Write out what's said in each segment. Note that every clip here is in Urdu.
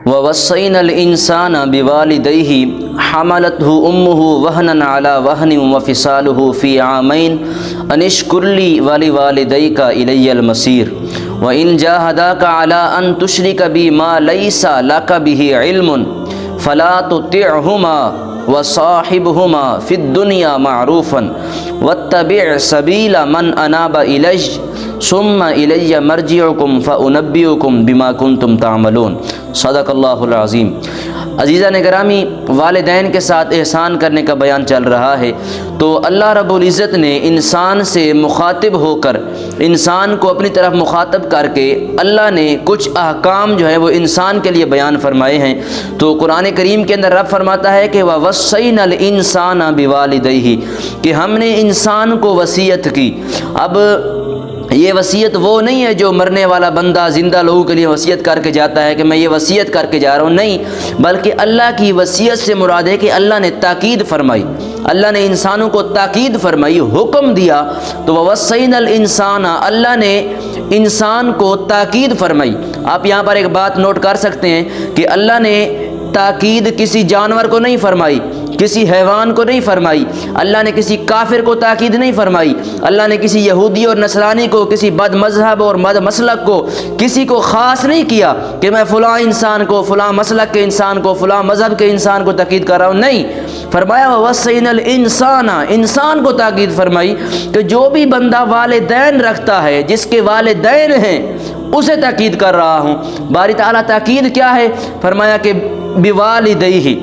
وَوَصَّيْنَا الْإِنسَانَ بِوَالِدَيْهِ حَمَلَتْهُ أُمُّهُ وَهْنًا عَلَى وَهْنٍ وَفِصَالُهُ فِي عَامَيْنِ أَنِ اشْكُرْ لِي وَلِوَالِدَيْكَ إِلَيَّ الْمَصِيرُ وَإِنْ جَاهَدَاكَ عَلَى أَنْ تُشْرِكَ بِي مَا لَيْسَ لَكَ بِهِ عِلْمٌ فَلَا تُطِعْهُمَا وَصَاحِبْهُمَا فِي الدُّنْيَا مَعْرُوفًا وَاتَّبِعْ سَبِيلَ مَنْ أَنَابَ إِلَيَّ ثُمَّ إِلَيَّ مَرْجِعُكُمْ فَأُنَبِّئُكُم بِمَا كُنتُمْ تَعْمَلُونَ۔ صدق اللہ العظیم۔ عزیزان گرامی، والدین کے ساتھ احسان کرنے کا بیان چل رہا ہے، تو اللہ رب العزت نے انسان سے مخاطب ہو کر، انسان کو اپنی طرف مخاطب کر کے اللہ نے کچھ احکام جو ہے وہ انسان کے لیے بیان فرمائے ہیں۔ تو قرآن کریم کے اندر رب فرماتا ہے کہ وَوَصَّيْنَا الْإِنسَانَ بِوَالِدَيْهِ، کہ ہم نے انسان کو وصیت کی۔ اب یہ وصیت وہ نہیں ہے جو مرنے والا بندہ زندہ لوگوں کے لیے وصیت کر کے جاتا ہے کہ میں یہ وصیت کر کے جا رہا ہوں، نہیں، بلکہ اللہ کی وصیت سے مراد ہے کہ اللہ نے تاکید فرمائی، اللہ نے انسانوں کو تاکید فرمائی، حکم دیا۔ تو وَوَصَّيْنَا الْإِنسَانَ، اللہ نے انسان کو تاکید فرمائی۔ آپ یہاں پر ایک بات نوٹ کر سکتے ہیں کہ اللہ نے تاکید کسی جانور کو نہیں فرمائی، کسی حیوان کو نہیں فرمائی، اللہ نے کسی کافر کو تاکید نہیں فرمائی، اللہ نے کسی یہودی اور نصرانی کو، کسی بد مذہب اور بد مسلک کو، کسی کو خاص نہیں کیا کہ میں فلاں انسان کو، فلاں مسلک کے انسان کو، فلاں مذہب کے انسان کو تاکید کر رہا ہوں، نہیں، فرمایا وَوَصَّيْنَا الْإِنسَانَ، انسان کو تاکید فرمائی کہ جو بھی بندہ والدین رکھتا ہے، جس کے والدین ہیں، اسے تاکید کر رہا ہوں۔ باری تعالیٰ تاکید کیا ہے؟ فرمایا کہ بِوَالِدَيْهِ،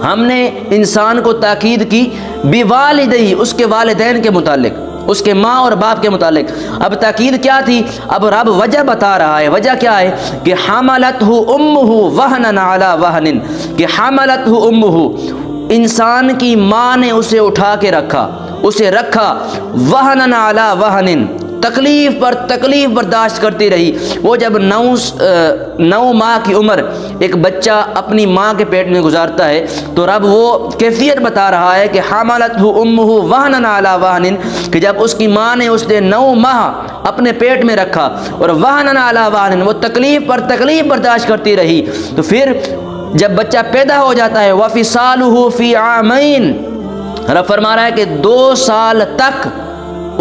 ہم نے انسان کو تاکید کی بِوَالِدَيْهِ، اس کے والدین کے متعلق، اس کے ماں اور باپ کے متعلق۔ اب تاکید کیا تھی؟ اب رب وجہ بتا رہا ہے۔ وجہ کیا ہے؟ کہ حَمَلَتْهُ أُمُّهُ وَهْنًا عَلَى وَهْنٍ، کہ حَمَلَتْهُ أُمُّهُ، انسان کی ماں نے اسے اٹھا کے رکھا، اسے رکھا، وَهْنًا عَلَى وَهْنٍ، تکلیف پر تکلیف برداشت کرتی رہی۔ وہ جب 9 ماہ کی عمر ایک بچہ اپنی ماں کے پیٹ میں گزارتا ہے، تو رب وہ کیفیت بتا رہا ہے کہ حَمَلَتْهُ أُمُّهُ وَهْنًا عَلَى وَهْنٍ، کہ جب اس کی ماں نے اس نے 9 ماہ اپنے پیٹ میں رکھا، اور وَهْنًا عَلَى وَهْنٍ، وہ تکلیف پر تکلیف برداشت کرتی رہی۔ تو پھر جب بچہ پیدا ہو جاتا ہے، وَفِصَالُهُ فِي عَامَيْنِ، رب فرما رہا ہے کہ 2 سال تک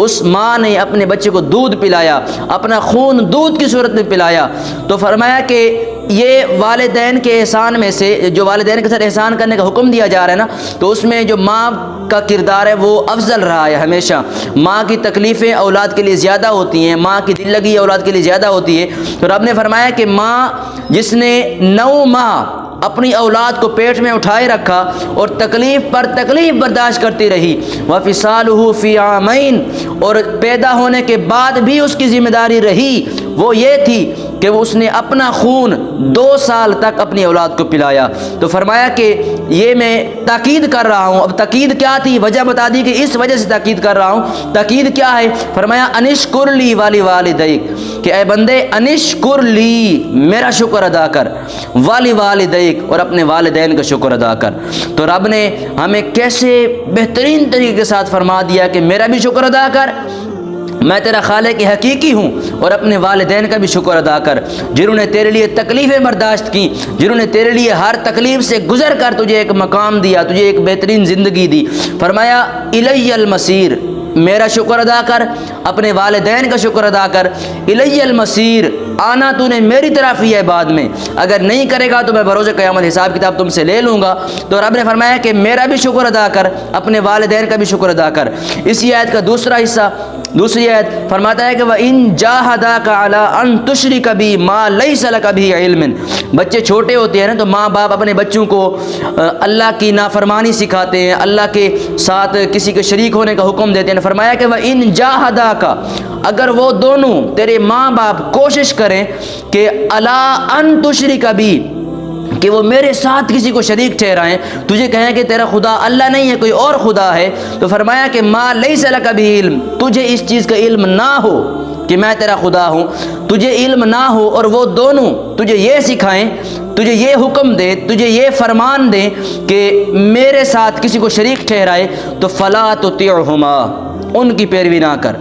اس ماں نے اپنے بچے کو دودھ پلایا، اپنا خون دودھ کی صورت میں پلایا۔ تو فرمایا کہ یہ والدین کے احسان میں سے، جو والدین کے ساتھ احسان کرنے کا حکم دیا جا رہا ہے نا، تو اس میں جو ماں کا کردار ہے وہ افضل رہا ہے ہمیشہ۔ ماں کی تکلیفیں اولاد کے لیے زیادہ ہوتی ہیں، ماں کی دل لگی اولاد کے لیے زیادہ ہوتی ہے۔ تو رب نے فرمایا کہ ماں جس نے 9 ماہ اپنی اولاد کو پیٹ میں اٹھائے رکھا اور تکلیف پر تکلیف برداشت کرتی رہی، وَفِصَالُهُ فِي عَامَيْنِ، اور پیدا ہونے کے بعد بھی اس کی ذمہ داری رہی، وہ یہ تھی کہ وہ اس نے اپنا خون 2 سال تک اپنی اولاد کو پلایا۔ تو فرمایا کہ یہ میں تاکید کر رہا ہوں۔ اب تاکید کیا تھی؟ وجہ بتا دی کہ اس وجہ سے تاکید کر رہا ہوں۔ تاکید کیا ہے؟ فرمایا انشکر لی وَلِوَالِدَيْكَ، کہ اے بندے انشکر لی، میرا شکر ادا کر، وَلِوَالِدَيْكَ، اور اپنے والدین کا شکر ادا کر۔ تو رب نے ہمیں کیسے بہترین طریقے کے ساتھ فرما دیا کہ میرا بھی شکر ادا کر، میں تیرا خالق حقیقی ہوں، اور اپنے والدین کا بھی شکر ادا کر، جنہوں نے تیرے لیے تکلیفیں برداشت کی، جنہوں نے تیرے لیے ہر تکلیف سے گزر کر تجھے ایک مقام دیا، تجھے ایک بہترین زندگی دی۔ فرمایا الی المصیر، میرا شکر ادا کر، اپنے والدین کا شکر ادا کر، الی المصیر، آنا تو نے میری طرف ہی ہے بعد میں، اگر نہیں کرے گا تو میں بروز قیامت حساب کتاب تم سے لے لوں گا۔ تو رب نے فرمایا کہ میرا بھی شکر ادا کر، اپنے والدین کا بھی شکر ادا کر۔ اسی آیت کا دوسرا حصہ، دوسری آیت فرماتا ہے کہ وَإِن جَاهَدَاكَ عَلَىٰ أَن تُشْرِكَ بِي مَا لَيْسَ لَكَ بِهِ عِلْمٌ، بچے چھوٹے ہوتے ہیں نا، تو ماں باپ اپنے بچوں کو اللہ کی نافرمانی سکھاتے ہیں، اللہ کے ساتھ کسی کے شریک ہونے کا حکم دیتے ہیں۔ فرمایا کہ وَإِن جَاهَدَاكَ، اگر وہ دونوں تیرے ماں باپ کوشش کریں کہ عَلَىٰ أَن تُشْرِكَ بِي، کہ وہ میرے ساتھ کسی کو شریک ٹھہرائیں، تجھے کہیں کہ تیرا خدا اللہ نہیں ہے، کوئی اور خدا ہے، تو فرمایا کہ ما لیس لک بہ علم، تجھے اس چیز کا علم نہ ہو کہ میں تیرا خدا ہوں، تجھے علم نہ ہو، اور وہ دونوں تجھے یہ سکھائیں، تجھے یہ حکم دے، تجھے یہ فرمان دیں کہ میرے ساتھ کسی کو شریک ٹھہرائے، تو فلا تطیعہما، ان کی پیروی نہ کر،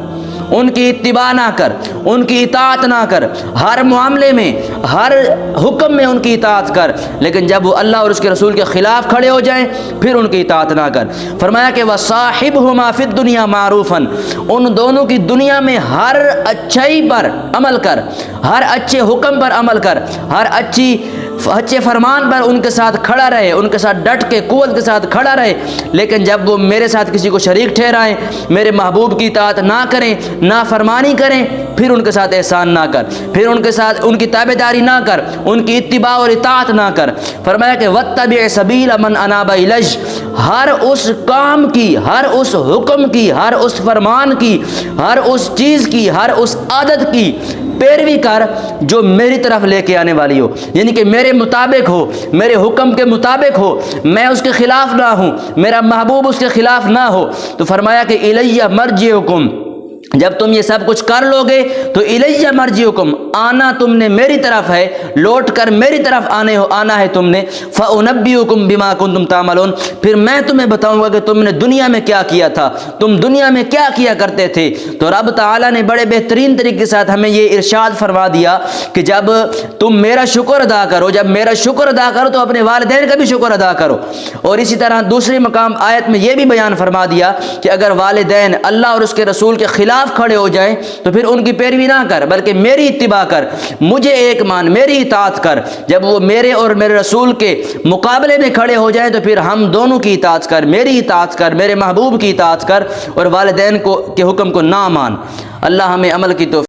ان کی اتباع نہ کر، ان کی اطاعت نہ کر، ہر معاملے میں ہر حکم میں ان کی اطاعت کر، لیکن جب وہ اللہ اور اس کے رسول کے خلاف کھڑے ہو جائیں پھر ان کی اطاعت نہ کر۔ فرمایا کہ وَصَاحِبْهُمَا فِي الدُّنْيَا مَعْرُوفًا، ان دونوں کی دنیا میں ہر اچھائی پر عمل کر، ہر اچھے حکم پر عمل کر، ہر اچھے فرمان پر ان کے ساتھ کھڑا رہے، ان کے ساتھ ڈٹ کے قوت کے ساتھ کھڑا رہے، لیکن جب وہ میرے ساتھ کسی کو شریک ٹھہرائیں، میرے محبوب کی اطاعت نہ کریں، نافرمانی کریں، پھر ان کے ساتھ احسان نہ کر، پھر ان کے ساتھ ان کی تابعداری نہ کر، ان کی اتباع اور اطاعت نہ کر۔ فرمایا کہ وَاتَّبِعْ سَبِيلَ مَنْ أَنَابَ إِلَيَّ، ہر اس کام کی، ہر اس حکم کی، ہر اس فرمان کی، ہر اس چیز کی، ہر اس عادت کی پیروی کر جو میری طرف لے کے آنے والی ہو، یعنی کہ میرے مطابق ہو، میرے حکم کے مطابق ہو، میں اس کے خلاف نہ ہوں، میرا محبوب اس کے خلاف نہ ہو۔ تو فرمایا کہ الیہ مرجعکم، جب تم یہ سب کچھ کر لو گے تو الیہ مرجعکم، آنا تم نے میری طرف ہے، لوٹ کر میری طرف آنا ہے تم نے، فأنبئکم بما کنتم تعملون، پھر میں تمہیں بتاؤں گا کہ تم نے دنیا میں کیا کیا تھا، تم دنیا میں کیا کیا کرتے تھے۔ تو رب تعالیٰ نے بڑے بہترین طریقے کے ساتھ ہمیں یہ ارشاد فرما دیا کہ جب تم میرا شکر ادا کرو، جب میرا شکر ادا کرو تو اپنے والدین کا بھی شکر ادا کرو۔ اور اسی طرح دوسری مقام آیت میں یہ بھی بیان فرما دیا کہ اگر والدین اللہ اور اس کے رسول کے خلاف کھڑے ہو جائیں تو پھر ان کی پیروی نہ کر، بلکہ میری اتباع کر، مجھے ایک مان، میری اطاعت کر۔ جب وہ میرے اور میرے رسول کے مقابلے میں کھڑے ہو جائیں تو پھر ہم دونوں کی اطاعت کر، میری اطاعت کر، میرے محبوب کی اطاعت کر، اور والدین کے حکم کو نہ مان۔ اللہ ہمیں عمل کی توفیق